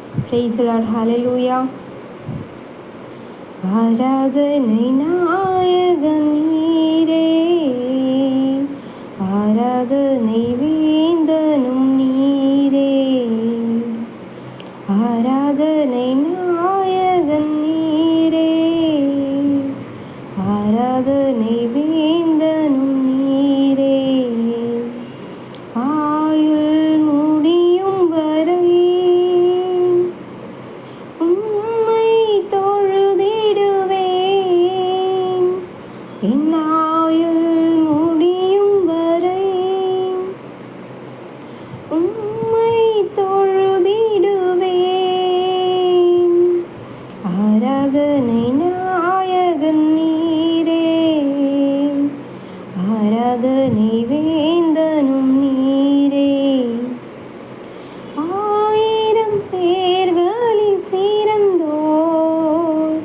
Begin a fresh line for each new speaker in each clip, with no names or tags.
Praise the Lord. Hallelujah. ஆராதனை நாயகன் நீரே, ஆராதனை வேந்தனும் நீரே, ஆராதனை நாயகன் நீரே, ஆராதனை வேந்தனும் நீரே. ஆயுள் முடியும் வரை உம்மை தொழுதிடுவேன். என் ஆயுள் முடியும் வரை உம்மை தொழுதிடுவேன். ஆராதனை நாயகன் நீரே, ஆராதனை வேந்தனும் நீரே. ஆயிரம் பேர்களில் சிறந்தோர்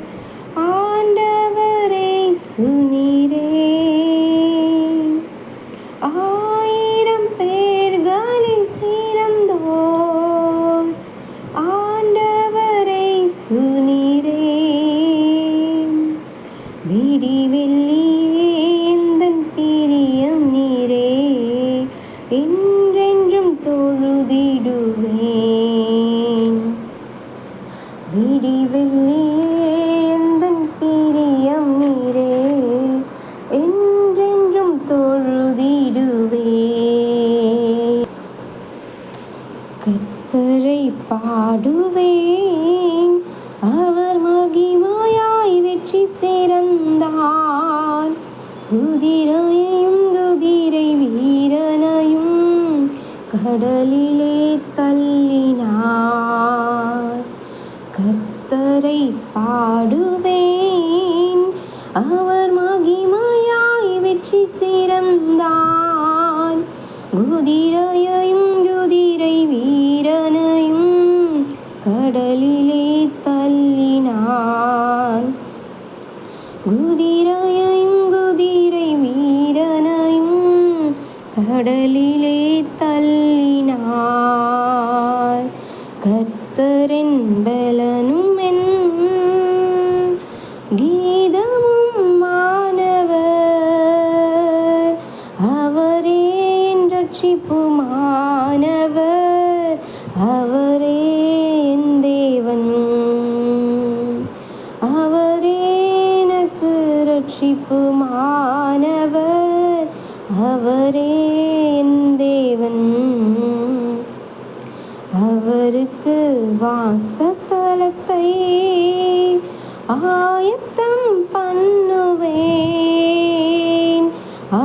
ஆண்டவரே சுனீரே. ஆயிரம் பேர்களில் சிறந்தோர் ஆண்டவரே சுனீரே. விடி வெள்ளியே எந்தன் பிரியம் நீரே, என்றென்றும் தொழுதிடுவேன். விடி வெள்ளியே எந்தன் பிரியம் நீரே, என்றென்றும் தொழுதிடுவேன். கர்த்தரை பாடுவேன், அவர் மகிமையாய் வெற்றி சிறந்தார். குதிரையும் குதிரை வீரனையும் கடலிலே தள்ளினார். கர்த்தரை பாடுவேன், அவர் மகிமையாய் வெற்றி சிறந்தார். குதிரையையும் குதிரை வீரனையும் கடலிலே தள்ளினார். குதிரையையும் குதிரை வீரனையும் கடலிலே தள்ளினார். கர்த்தரின் பலனும் என் கீதமும் மானவர், அவரே என் ரட்சிப்புமானவர், அவரே என் தேவன், அவரே எனக்கு ரட்சிப்புமானவர், அவரே என் தேவன். அவருக்கு வாஸ்தலத்தை ஆயத்தம் பண்ணுவேன்.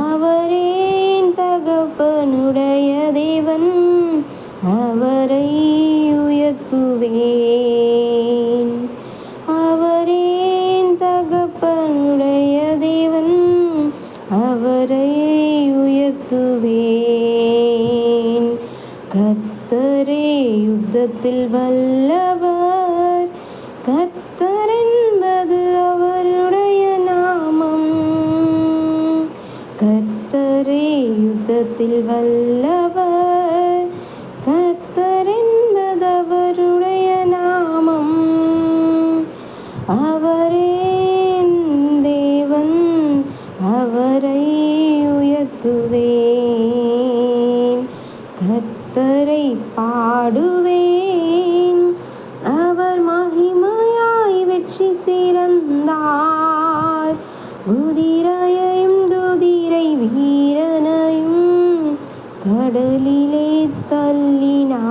அவரே என் தகப்பனுடைய தேவன், அவரை உயர்த்துவேன். அவரே என் தகப்பனுடைய தேவன், அவரை உயர்த்துவேன். கர்த்தரே யுத்தத்தில் வல்லவர், கர்த்தர் என்பது அவருடைய நாமம். கர்த்தரே யுத்தத்தில் வல்லவர், கர்த்தர் என்பது அவருடைய நாமம். அவரே என் தேவன், அவரை உயர்த்துவேன். கர்த்தரை பாடுவேன், அவர் மகிமையாய் வெற்றி சிறந்தார். குதிரையையும் குதிரை வீரனையும் கடலிலே தள்ளினார்.